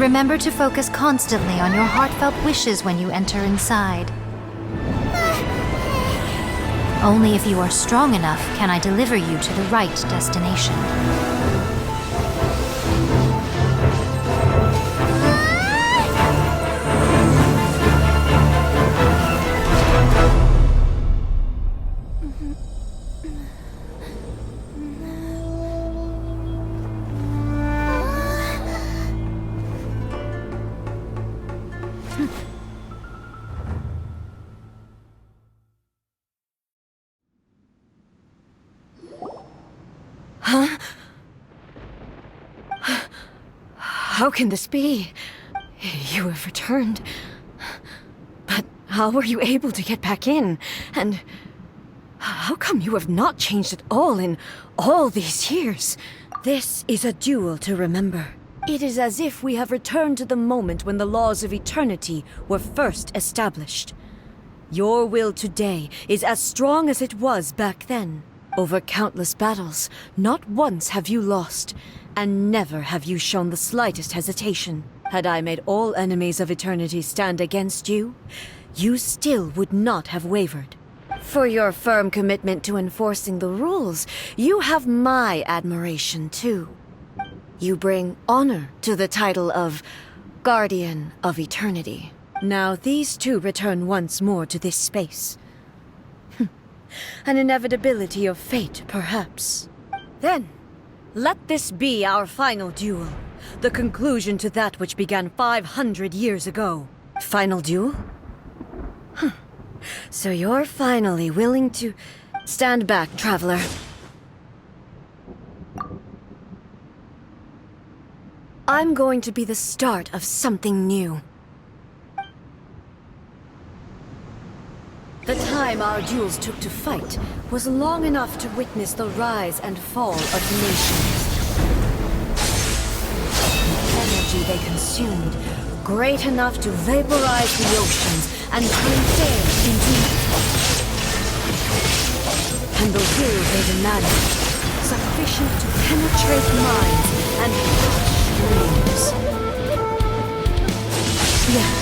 Remember to focus constantly on your heartfelt wishes when you enter inside. Only if you are strong enough can I deliver you to the right destination. Huh? How can this be? You have returned. But how were you able to get back in? And how come you have not changed at all in all these years? This is a duel to remember. It is as if we have returned to the moment when the laws of eternity were first established. Your will today is as strong as it was back then. Over countless battles, not once have you lost, and never have you shown the slightest hesitation. Had I made all enemies of eternity stand against you, you still would not have wavered. For your firm commitment to enforcing the rules, you have my admiration too. You bring honor to the title of Guardian of Eternity. Now these two return once more to this space. An inevitability of fate, perhaps. Then, let this be our final duel. The conclusion to that which began 500 years ago. Final duel? So you're finally willing to... Stand back, traveler. I'm going to be the start of something new. The time our duels took to fight was long enough to witness the rise and fall of nations. The energy they consumed, great enough to vaporize the oceans and turn sail into night. And the will they demanded, sufficient to penetrate minds and crush dreams. Yet,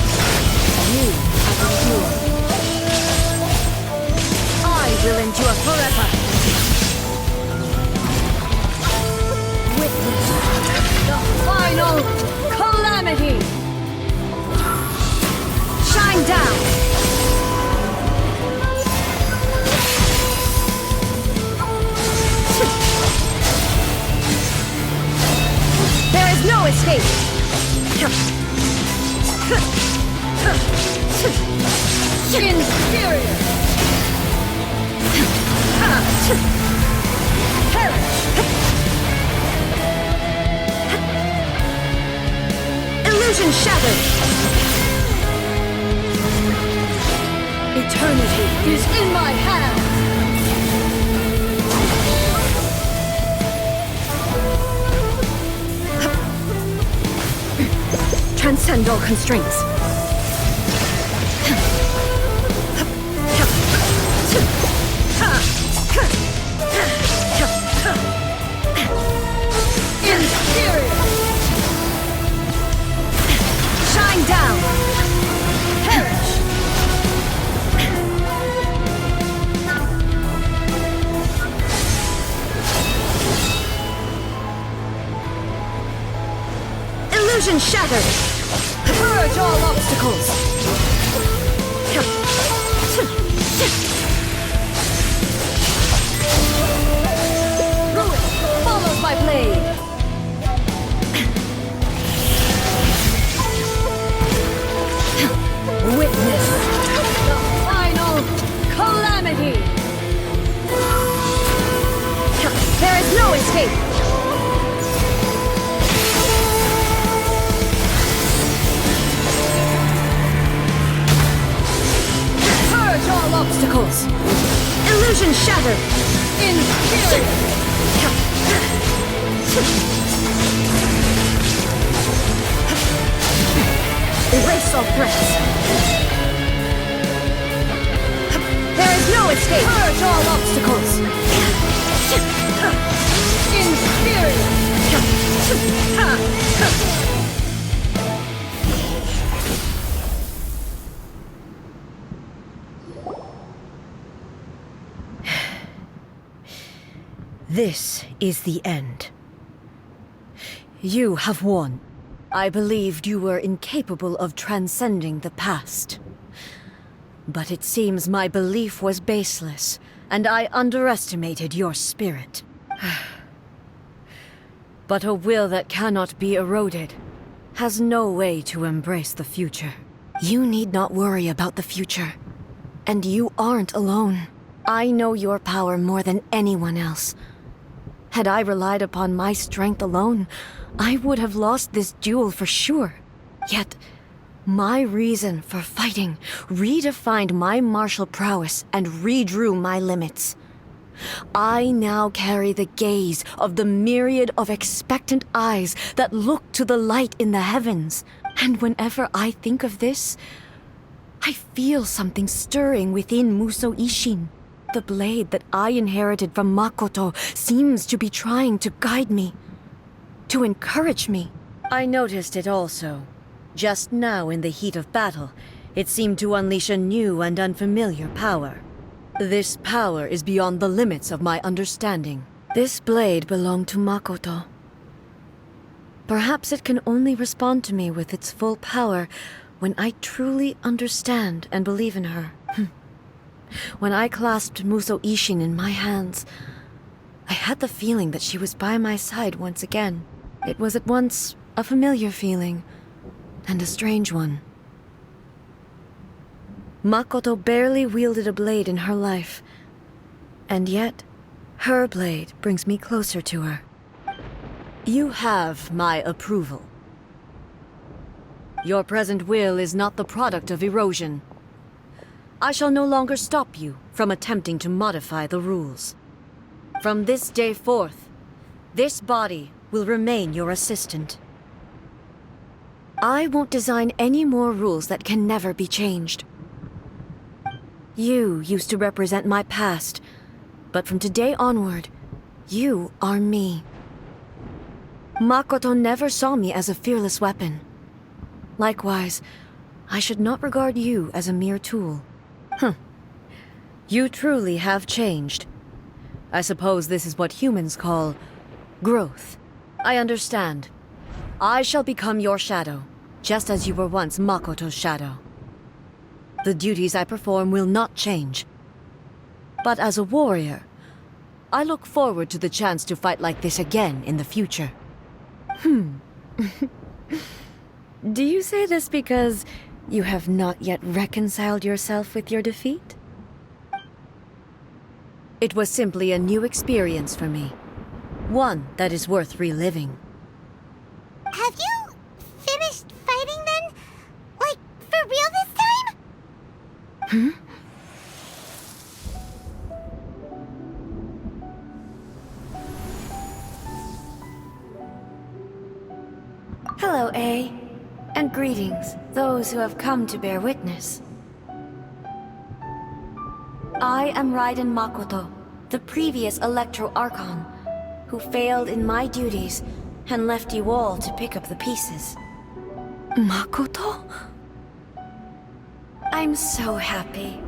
you have endured. I will endure forever. Witness the final calamity. Shine down. There is no escape. Inferior. Illusion shattered! Eternity is in my hands! Transcend all constraints. Inferior! Shine down! Perish! Illusion shattered! Purge all obstacles! Ruin follows my blade! Witness the final calamity! There is no escape! Purge all obstacles! Illusion shattered! Inferior! Erase all threats! There is no escape! Purge all obstacles! Inferior! This is the end. You have won. I believed you were incapable of transcending the past. But it seems my belief was baseless, and I underestimated your spirit. But a will that cannot be eroded has no way to embrace the future. You need not worry about the future. And you aren't alone. I know your power more than anyone else. Had I relied upon my strength alone, I would have lost this duel for sure. Yet, my reason for fighting redefined my martial prowess and redrew my limits. I now carry the gaze of the myriad of expectant eyes that look to the light in the heavens. And whenever I think of this, I feel something stirring within Muso Ishin. The blade that I inherited from Makoto seems to be trying to guide me, to encourage me. I noticed it also. Just now in the heat of battle, it seemed to unleash a new and unfamiliar power. This power is beyond the limits of my understanding. This blade belonged to Makoto. Perhaps it can only respond to me with its full power when I truly understand and believe in her. When I clasped Muso Ishin in my hands, I had the feeling that she was by my side once again. It was at once a familiar feeling and a strange one. Makoto barely wielded a blade in her life, and yet her blade brings me closer to her. You have my approval. Your present will is not the product of erosion. I shall no longer stop you from attempting to modify the rules. From this day forth, this body will remain your assistant. I won't design any more rules that can never be changed. You used to represent my past, but from today onward, you are me. Makoto never saw me as a fearless weapon. Likewise, I should not regard you as a mere tool. You truly have changed. I suppose this is what humans call growth. I understand. I shall become your shadow, just as you were once Makoto's shadow. The duties I perform will not change. But as a warrior, I look forward to the chance to fight like this again in the future. Do you say this because you have not yet reconciled yourself with your defeat? It was simply a new experience for me. One that is worth reliving. Have you finished fighting then? Like, for real this time? Hello, A. And greetings, those who have come to bear witness. I am Raiden Makoto, the previous Electro Archon, who failed in my duties and left you all to pick up the pieces. Makoto? I'm so happy.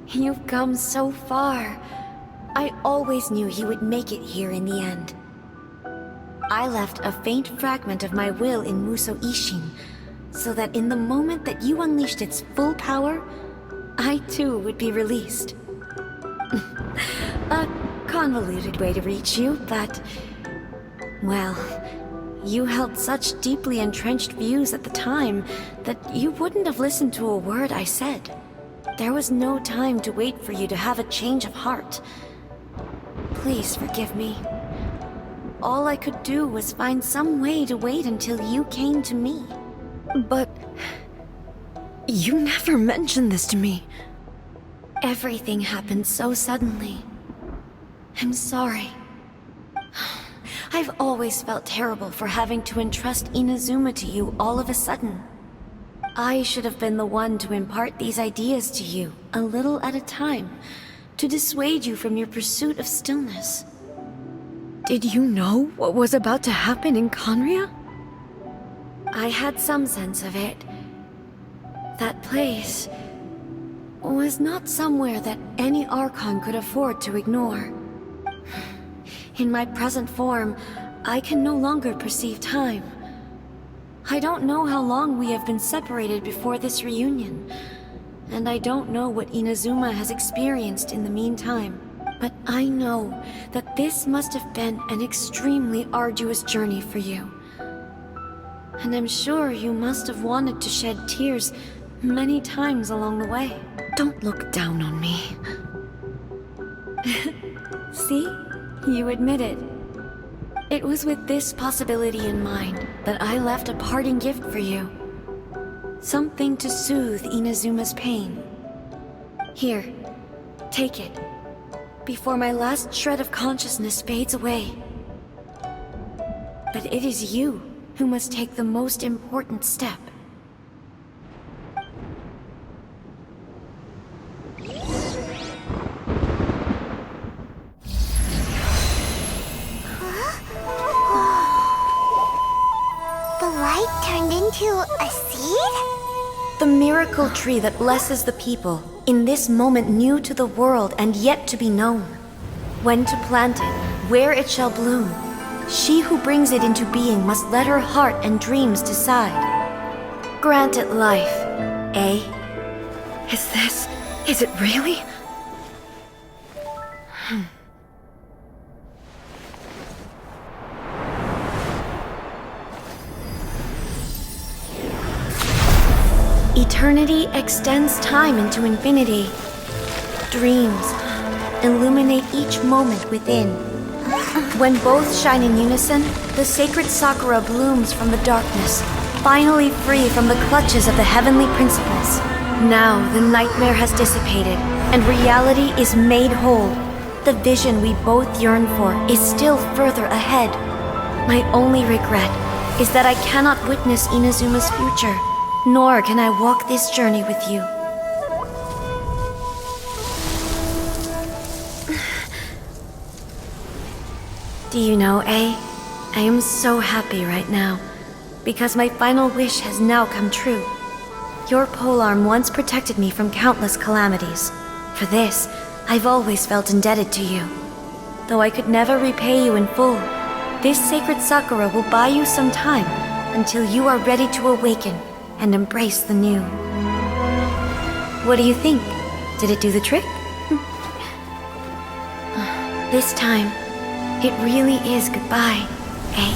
You've come so far. I always knew you would make it here in the end. I left a faint fragment of my will in Muso Ishin, so that in the moment that you unleashed its full power, I too would be released. A convoluted way to reach you, but... well, you held such deeply entrenched views at the time that you wouldn't have listened to a word I said. There was no time to wait for you to have a change of heart. Please forgive me. All I could do was find some way to wait until you came to me. But... you never mentioned this to me. Everything happened so suddenly. I'm sorry. I've always felt terrible for having to entrust Inazuma to you all of a sudden. I should have been the one to impart these ideas to you, a little at a time, to dissuade you from your pursuit of stillness. Did you know what was about to happen in Conria? I had some sense of it. That place was not somewhere that any Archon could afford to ignore. In my present form, I can no longer perceive time. I don't know how long we have been separated before this reunion, and I don't know what Inazuma has experienced in the meantime. But I know that this must have been an extremely arduous journey for you. And I'm sure you must have wanted to shed tears many times along the way. Don't look down on me. See? You admit it. It was with this possibility in mind that I left a parting gift for you. Something to soothe Inazuma's pain. Here, take it, before my last shred of consciousness fades away. But it is you who must take the most important step. The light turned into a seed? The miracle tree that blesses the people, in this moment new to the world and yet to be known. When to plant it, where it shall bloom, she who brings it into being must let her heart and dreams decide. Grant it life, eh? Is it really? Eternity extends time into infinity. Dreams illuminate each moment within. When both shine in unison, the sacred sakura blooms from the darkness, finally free from the clutches of the heavenly principles. Now the nightmare has dissipated, and reality is made whole. The vision we both yearn for is still further ahead. My only regret is that I cannot witness Inazuma's future, nor can I walk this journey with you. Do you know, A? I am so happy right now, because my final wish has now come true. Your polearm once protected me from countless calamities. For this, I've always felt indebted to you. Though I could never repay you in full, this sacred sakura will buy you some time until you are ready to awaken and embrace the new. What do you think? Did it do the trick? This time, it really is goodbye, eh?